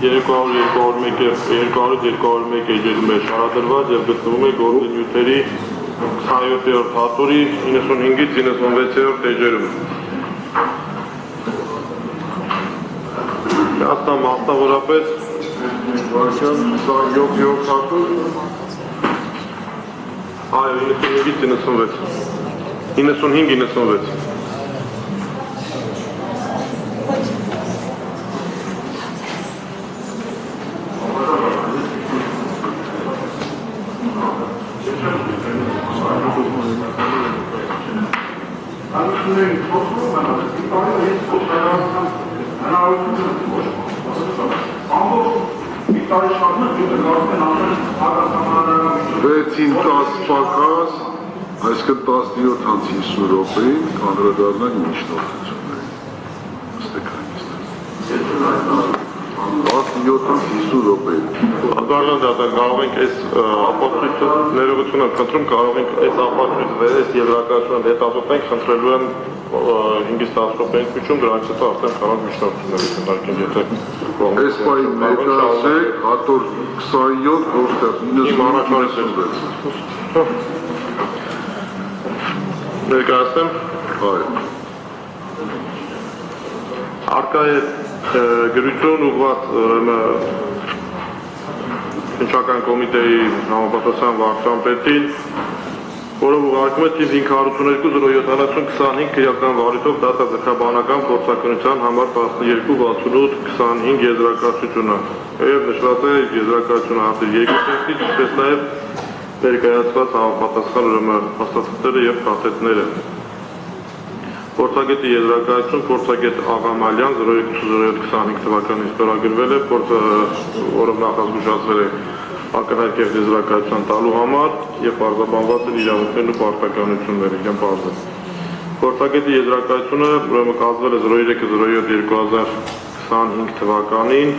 200-201 էջերի մեջ շարադրված և գտնվում է գործի նյութերի 27-րդ հատորի 95-ից 96-րդ էջերում։ Աստամ մասնավորապես 27-րդ հատոր, այո 95-ից 96, 95-96։ Վեցին 10 պակաս, այսքան 17 հանց 50 րոպեին անդրադառնան միջնորդությունների։ Ստեքային 17-50 րոպեին։ Ագարնան դատան կարող ենք այս ապացույցը ներողություն եմ խնդրում, կարող ենք այս ապացույցը այս եվրակացությունը հետազոտենք, խնդրելու եմ 5-10 րոպեին քիչում, դրանից հետո արդեն կարող միջնորդությունների քննարկենք, եթե այս պահին մեկը ասեք, հատոր 27, որտեղ 96։ Ներկայացնեմ։ Այո։ Արկա է գրություն ուղղված Քննչական կոմիտեի համապատասխան վարչապետին, որով ուղարկում է թիվ 552-070-25 քրեական վարույթով դատաձգաբանական փորձաքննության համար 12-68-25 եզրակացությունը եւ նշված է եզրակացությունը հատի 2 տեքստից, ինչպես նաեւ ներկայացված համապատասխան փաստաթղթերը եւ փաստաթղթերը։ Փորձագետի եզրակացություն փորձագետ Աղամալյան 02-07-25 թվականին ստորագրվել է, որով նախազգուշացվել է ակնհայտ եզրակացության տալու համար եւ պարզաբանված են իրավունքներն ու պարտականությունները կամ պարզը։ Փորձագետի եզրակացությունը ուրեմն կազմվել է 03-07-2025 թվականին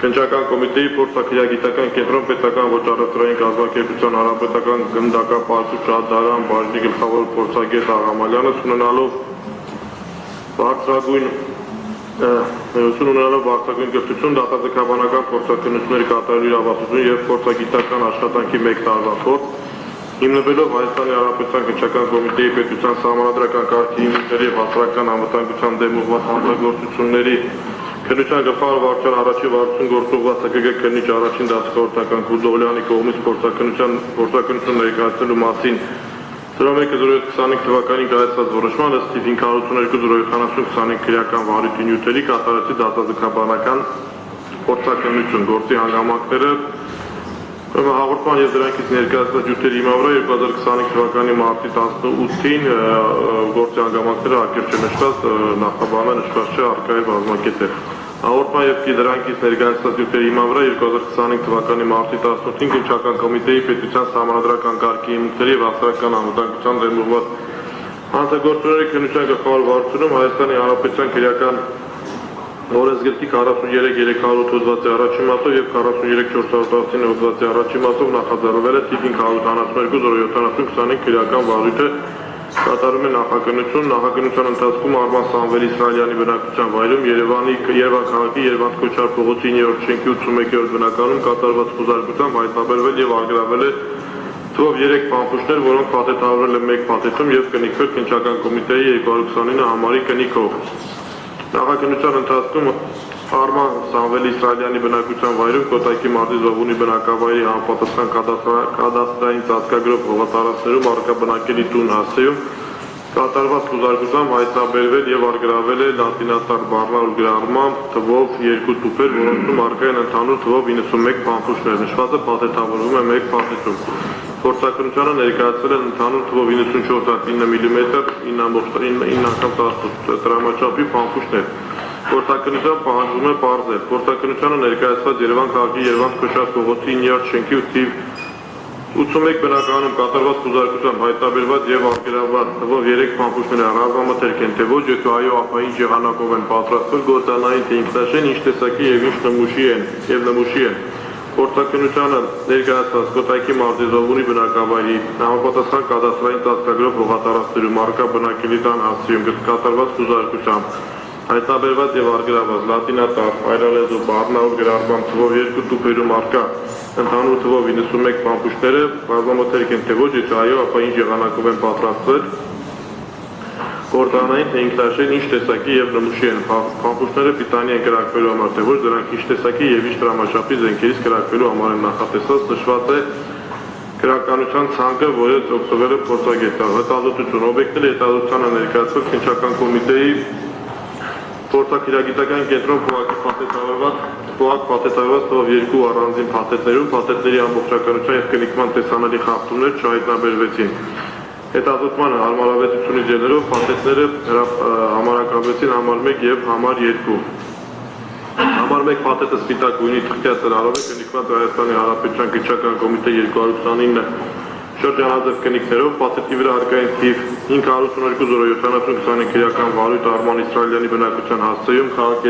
Քննչական կոմիտեի փորձաքրեագիտական կենտրոն պետական ոչ առևտրային կազմակերպության հանրապետական գնդակապարտուղ շահդարան բաժնի գլխավոր փորձագետ Աղամալյանը բարձրագույն կրթություն, դատաձգաբանական փորձաքննությունների կատարելու իրավասություն եւ փորձագիտական աշխատանքի 1 տարվա փորձ, հիմնվելով Հայաստանի Հանրապետության Քննչական կոմիտեի պետության սահմանադրական կարգի հիմունքների եւ հասարակական անվտանգության դեմ ուղղված հանցագործությունների Քննության գլխավոր վարչության առաջին վարչություն գործուղված ՀԿԳ քննիչ առաջին դասախորհրդական Գուլդովլյանի կողմից փորձաքննություն ներկայացնելու մասին 01-07-25 թվականին կայացված որոշման ըստ 582-070-25 քրեական վարույթի նյութերի կատարածի դատաձգաբանական փորձաքննություն գործի հանգամանքները հաղորդման եւ դրանքից ներկայացված նյութերի հիման վրա 2025 թվականի մարտի 18-ին գործի հանգամանքները ակերտ չնշված նախաբանը նշված չէ արկայի բազմակետ է։ Հաղորդման եւ դրանքից ներկայացված նյութերի հիման վրա 2025 թվականի մարտի 18-ին Քննչական կոմիտեի պետության սահմանադրական կարգի հիմունքների եւ հասարակական անվտանգության դեմ ուղղված հանցագործությունների քննության գլխավոր վարչությունում Հայաստանի Հանրապետության քրեական օրենսգրքի 43-308 հոդվածի առաջին մասով եւ 43-419 հոդվածի առաջին մասով նախաձեռնվել է թիվ 552-070-25 քրեական վարույթը կատարում է նախաքննության ընթացքում Արման Սամվել Իսրայելյանի բնակության վայրում Երևանի քաղաքի Երևան Քոչար փողոցի 9-րդ շենքի 81-րդ բնականում կատարված խոզարկությամբ հայտնաբերվել եւ արգելվել է թվով 3 փամփուշտներ, որոնք փաթեթավորվել են 1 փաթեթում եւ կնիքվել Քննչական կոմիտեի 229 համարի կնիքով։ Նախաքննության ընթացքում Արման Սամվել Իսրայելյանի բնակության վայրում Կոտայքի մարտի Զովունի բնակավայրի համապատասխան կադաստրային ծածկագրով հողատարածքներում առկա բնակելի տուն հասցեում կատարված խոզարկությամբ հայտնաբերվել եւ արգելվել է լատինաստար բառնարու գրառմամբ թվով 2 տուփեր, որոնցում առկա են ընդհանուր թվով 91 փամփուշտներ, նշվածը փաթեթավորվում է 1 փաթեթում։ Փորձաքննությանը ներկայացվել են ընդհանուր թվով 94.9 մմ 9.10 տրամաչափի փամփուշտներ։ Փորձաքննության պահանջվում է պարզել։ Փորձաքննությանը ներկայացված Երևան քաղաքի Երևան Քոչար փողոցի 9-րդ շենքի թիվ 81 բնականում կատարված խոզարկությամբ հայտնաբերված եւ արգելված թվով 3 փամփուշտները ռազմամթերք են, թե ոչ, եթե այո, ապա ինչ եղանակով են պատրաստվել, գործանային թե ինքնաշեն, ինչ տեսակի եւ ինչ նմուշի են։ Փորձաքննությանը ներկայացված Կոտայքի մարտի Զովունի բնակավայրի համապատասխան կադաստրային ծածկագրով հողատարածքներում առկա բնակելի տան հասցեում կատարված խոզարկությամբ հայտնաբերված եւ արգելված լատինատար, այրալեզու, բառնավոր գրառման թվով 2 տուփերում առկա ընդհանուր թվով 91 պամփուշտները բազմամթերք են թե ոչ, եթե այո, ապա ինչ եղանակով են պատրաստվել, գործարանային թե ինքնաշեն ինչ տեսակի եւ նմուշի են պամփուշտները պիտանի են կրակվելու համար, թե ոչ դրանք ինչ տեսակի եւ ինչ դրամաչափի զենքերից կրակվելու համար են նախատեսված, նշված է Գրականության ցանկը, որը օգտվել է փորձագետը, հետազոտություն, օբյեկտների հետազոտությանը ներկայացվել քննչական կոմիտեի փորձագիտական կենտրոն փաթեթավորված թվով 2 առանձին փաթեթներում փաթեթների ամբողջականության եւ կնիկման տեսանելի խախտումներ չհայտնաբերվեցին։ Հետազոտման հարմարավետությունից ելնելով փաթեթները համարակաբեցին համար 1 եւ համար 2։ Համար 1 փաթեթը սպիտակ գույնի թղթյա ծրարով է կնիկված Հայաստանի Հանրապետության քննչական կոմիտե 229 շրջանաձև կնիկներով, փաթեթի վրա առկա են թիվ 552-070-25 քրեական վարույթ Արման Իսրայելյանի բնակության հասցեում, քաղաք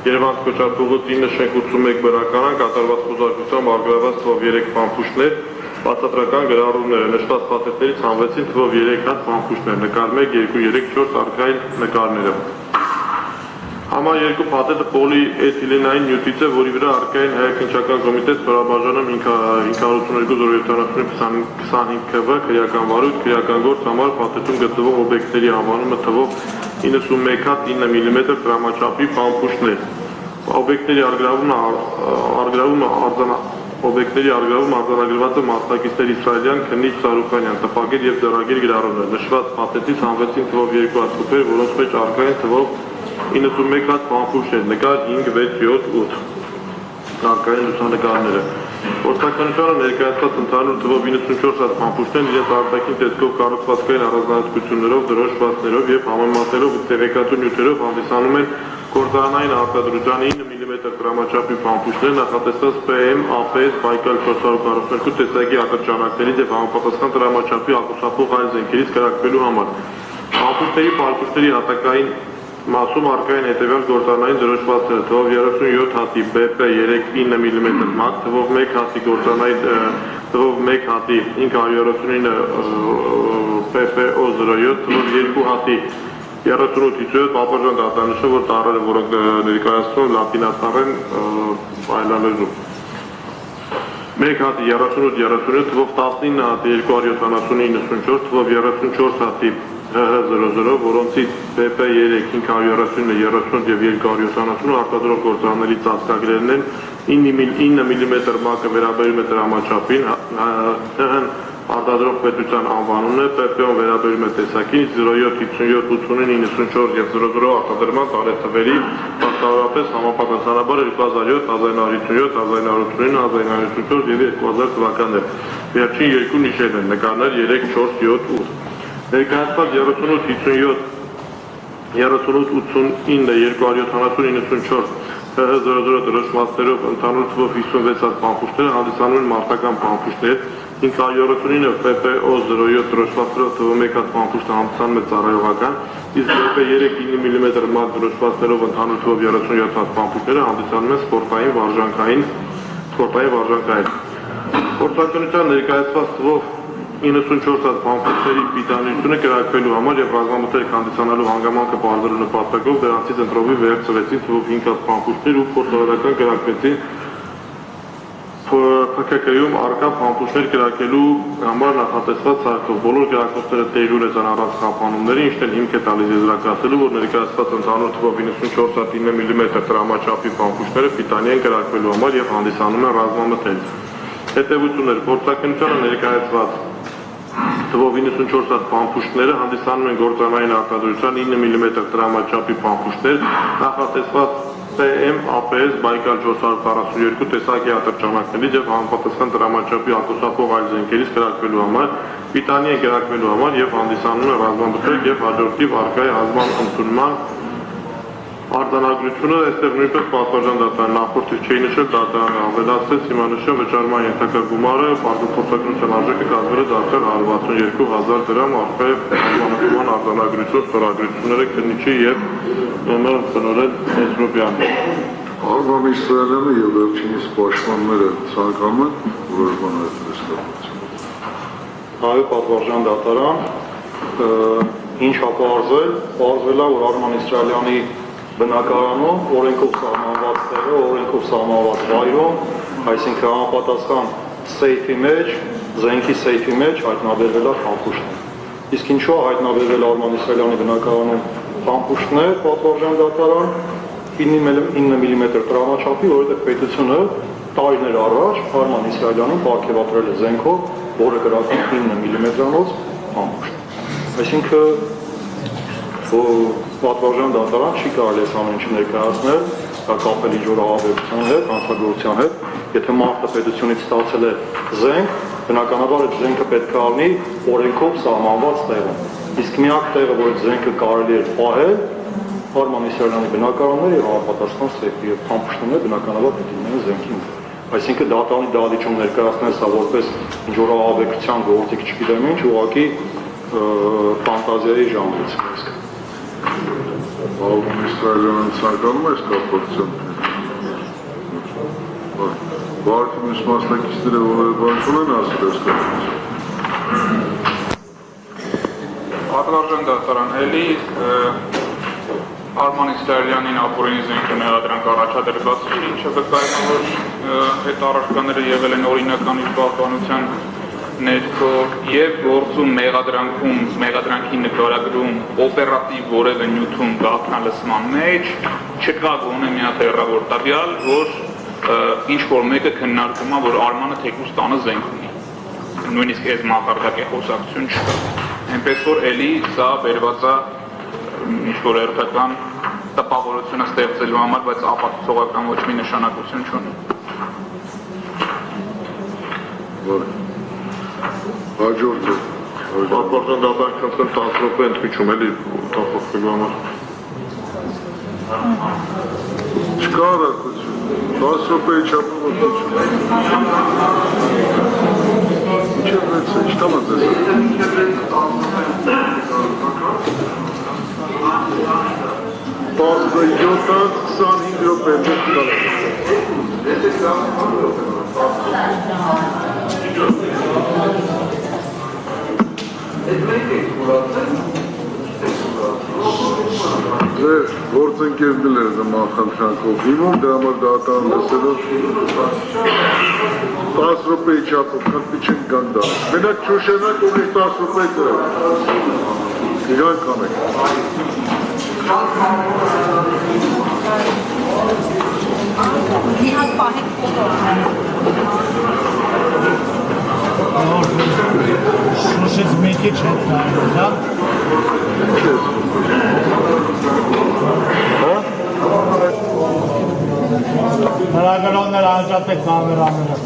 Երևան Քոչարփողոց 9 շենք 81 բնակարան, կատարված խոզարկությամբ արգելված թվով 3 պամփուշտներ, բացատրական գրառումները, նշված փաթեթներից հանվեցին թվով 3 հատ պամփուշտներ, նկար 1, 2, 3, 4 առկային նկարները։ Համար 2 փաթեթը պոլիէթիլենային նյութից է, որի վրա առկա են հայ-քննչական կոմիտե ստորաբաժանում 552-070-25 քվ քրեական վարույթ, քրեական գործ համար փաթեթում գտնվող օբյեկտների անվանումը թվով 91 հատ 9 մմ դրամաչափի պամփուշտներ։ Օբյեկտների արգրավումը արձանագրված է մասնակիցներ Իսրայելյան, Քնիչ, Սարուխանյան, տպագիր եւ ձեռագիր գրառումներ։ Նշված փաթեթից հանվեցին թվով 2 հատ թուփեր, որոնց մեջ առկա են թվով 91 հատ պամփուշտներ, նկար 5, 6, 7, 8 առկային լուսանկարները։ Փորձականությանը ներկայացված ընդհանուր թվով 94 հատ պամփուշտներն իրենց արտաքին տեսքով կառուցվածքային առանձնահատկություններով, դրոշվածքներով եւ համեմատելով տեղեկատու նյութերով հանդիսանում են գործարանային արտադրության 9 մմ դրամաչափի պամփուշտներ նախատեսված PM, APS, Բայկալ 442 տեսակի ատրճանակներից եւ համապատասխան դրամաչափի ակուսապող այլ զենքերից կրակվելու համար։ Պամփուշտների պարակուշտերի հատակային Մասում առկա են հետևյալ գործարանային դրոշվածքները, թվով 37 հատի BP 3-9 մմ մակ, թվով 1 հատի գործարանային թվով 1 հատի 539 PPO07, թվով 2 հատի 38-57 պատվարժան դատանիշը, որ տառերը, որոնք ներկայացնում լատինատար են այլալեզու։ 1 հատի 38-37, թվով 19 հատի 279-94, թվով 34 հատի HH00, որոնցից PP3, 539, 38 և 270 արտադրող գործարանների ծածկագրերն են 9 մմ մակը վերաբերում է դրամաչափին, ՀՀ-ն արտադրող պետության անվանումն է, PP-ն վերաբերում է տեսակին, 07, 57, 89, 94 և 00 արտադրման տարեթվերի բացառապես համապատասխանաբար 2007, 1957, 1989, 1994 և 2000 թվականներ։ Վերջին երկու նիշերն են, նկարներ 3, 4, 7, 8։ Ներկայացված 38-57, 38-89, 270-94 HH00 դրոշվածքներով ընդհանուր թվով 56 հատ պամփուշտները հանդիսանում են մարտական պամփուշտներ, 539 PPO07 դրոշվածքներով թվով 1 հատ պամփուշտը հանդիսանում է ծառայողական, իսկ PP3 9 մմ մակ դրոշվածքներով ընդհանուր թվով 37 հատ պամփուշտները հանդիսանում են սպորտային վարժանքային։ Փորձականության ներկայացված թվով 94 հատ պամփուշտների պիտանությունը կրակվելու համար եւ ռազմամթերք հանդիսանալու հանգամանքը բարձրելու նպատակով դրանցից ընտրովի վերցվեցին թվով 5 հատ պամփուշտներ ու փորձարարական կրակվեցին ՓՔԿ-ում առկա պամփուշտներ կրակելու համար նախատեսված սարքով։ Բոլոր կրակոցները տեղի ունեցան առանց խափանումների, ինչն էլ հիմք է տալիս եզրակացնելու, որ ներկայացված ընդհանուր թվով 94 հատ 9 մմ դրամաչափի պամփուշտները պիտանի են կրակվելու համար եւ հանդիսանում են ռազմամթերք։ Հետևություններ փորձականությանը ներկայացված թվով 94 հատ պամփուշտները հանդիսանում են գործարանային արտադրության 9 մմ դրամաչափի պամփուշտներ, նախատեսված PM, APS, Բայկալ 442 տեսակի ատրճանակներից եւ համապատասխան դրամաչափի ակուսապող այլ զենքերից կրակվելու համար, պիտանի են կրակվելու համար եւ հանդիսանում են ռազմամթերք եւ հաջորդիվ առկա է հազման ընդունման արձանագրությունը, այստեղ նույնպես պատվարժան դատարան նախորդից չէի նշել, դատարանը ավելացրեց, հիմա նշեմ վճարման ենթակա գումարը փոխանցության արժեքը կազմել է դարձյալ 162,000 դրամ, առկա է հազմանացման արձանագրություն, ստորագրությունները քննիչի եւ տնօրեն Էսրոպյանը։ Արման Իսրայելյանը եւ վերջինիս պաշտպանները ցանկանում են որոշման այդպես կապված։ Այո, պատվարժան դատարան, ինչ ապարզվել, պարզվել է, որ Արման Իսրայելյանի բնակարանում, օրենքով սահմանված տեղը, օրենքով սահմանված վայրում, այսինքն համապատասխան սեյֆի մեջ, զենքի սեյֆի մեջ հայտնաբերվել է փամփուշտներ։ Իսկ ինչու է հայտնաբերվել Արման Իսրայելյանի բնակարանում փամփուշտներ, պատվարժան դատարան 9 մմ տրամաչափի, որովհետև պետությունը տարիներ առաջ Արման Իսրայելյանին պարգևատրել է զենքով, որը կրակում 9 մմ-անոց փամփուշտ։ Այսինքն պատվարժան դատարան չի կարելի այս ամեն ինչը ներկայացնել, դա կապել ինչ-որ ահաբեկչության հետ, հանցագործության հետ, եթե մարդը պետությունից ստացել է զենք, բնականաբար այդ զենքը պետք է լինի օրենքով սահմանված տեղում։ Իսկ միակ տեղը, որ այդ զենքը կարելի է պահել, Արման Իսրայելյանի բնակարանները եւ համապատասխան սեյֆի եւ փամփուշտները բնականաբար պետք է լինեն զենքի մեջ։ Այսինքն դատարանի դահլիճում ներկայացնել սա որպես ինչ-որ ահաբեկչության գործիք, չգիտեմ ինչ, ուղղակի ֆանտազիայի ժամանց է։ Արման Իսրայելյանը ցանկանում է ստապորցիան։ Վարդի մյուս մասնակիցները որևէ բան չունեն ասել այս կապակցությամբ։ Պատվարժան դատարան էլի Արման Իսրայելյանին ապօրինի զենքը մեղադրանք առաջադրված չի, ինչը վկայում է, որ այդ առարկաները եղել են օրինական իր պահպանության ներքո եւ գործում մեղադրանքում, մեղադրանքի նկարագրում օպերատիվ որևէ նյութում գաղտնալսման մեջ չկա գոնե մի հատ հեռավոր տվյալ, որ ինչ որ մեկը քննարկում է, որ Արմանը թեկուզ տանը զենք ունի։ Նույնիսկ այս մակարդակի խոսակցություն չկա։ Այնպես որ էլի սա բերված է ինչ-որ երթական տպավորությունը ստեղծելու համար, բայց ապացուցողական ոչ մի նշանակություն չունի։ Հաջորդը։ Պատվարժան դատարան քննարկել 10 րոպե ընդմիջում էլի տախովելու համար։ Չկա առարկություն, 10 րոպեի չափով ընդմիջում։ Ինչ է մեծ է, չտամ է ձեզ։ 25 րոպե Ձեր գործընկերներ նման խնդրանքով հիմում, դրա համար դատարան լսելով 10 րոպեի չափով խնդրի չեն կան դա։ Մենակ չուշենակ ունի 10 րոպե կրակ։ Իրանք անեք։ Իհատ պահեք ֆոտո։ Շուշից մեկի չեք կարել, հա? Հրագրոններ անջատեք կամերաները։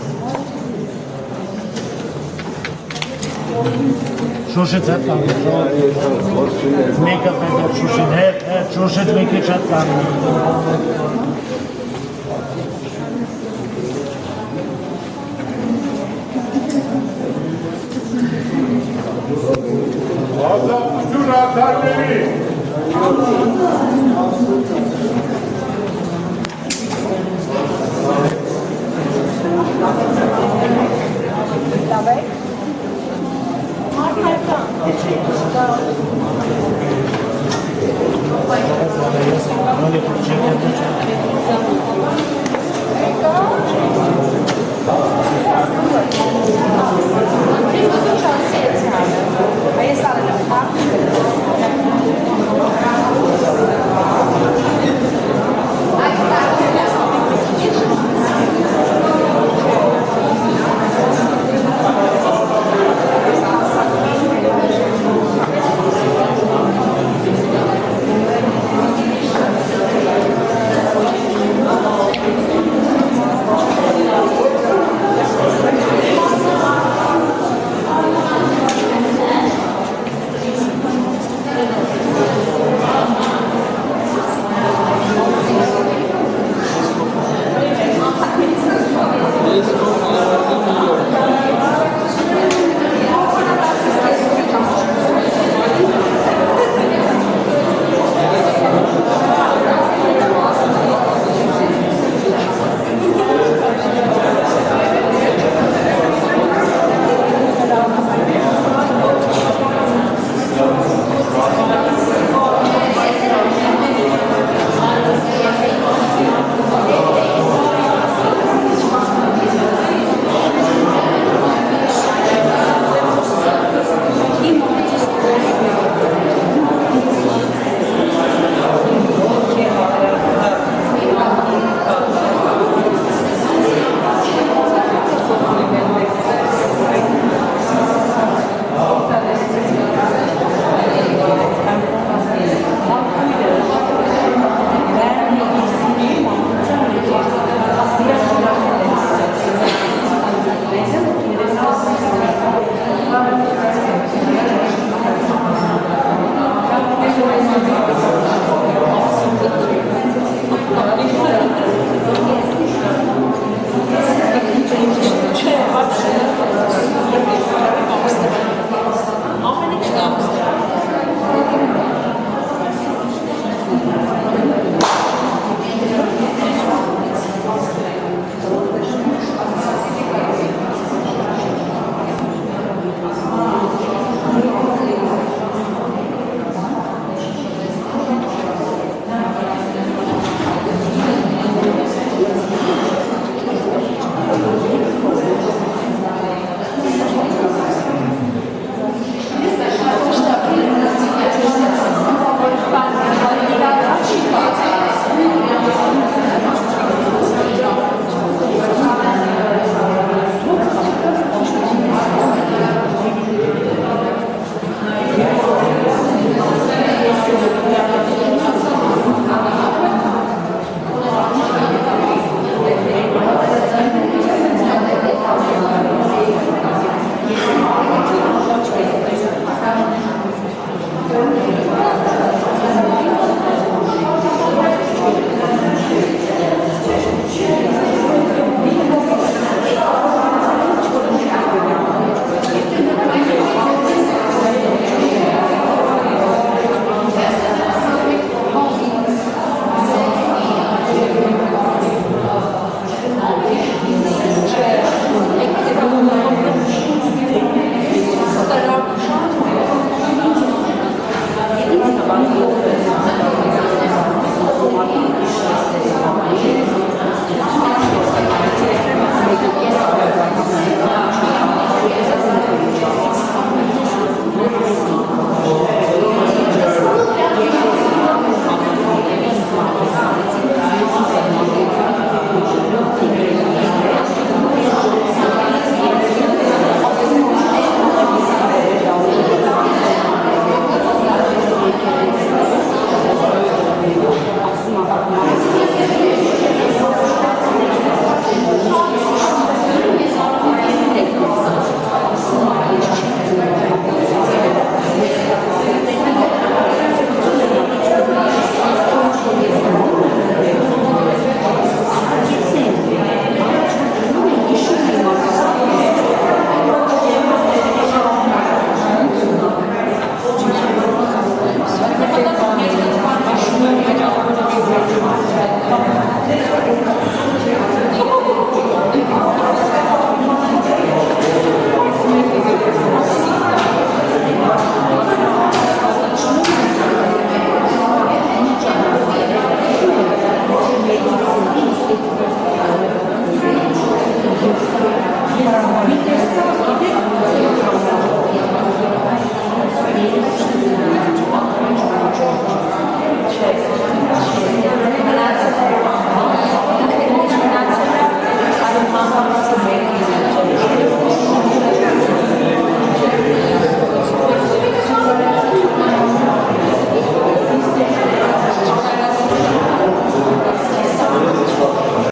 Շուշից հետ կարել, մեկը պետք է շուշին հետ, շուշից մեկի չեք կարել։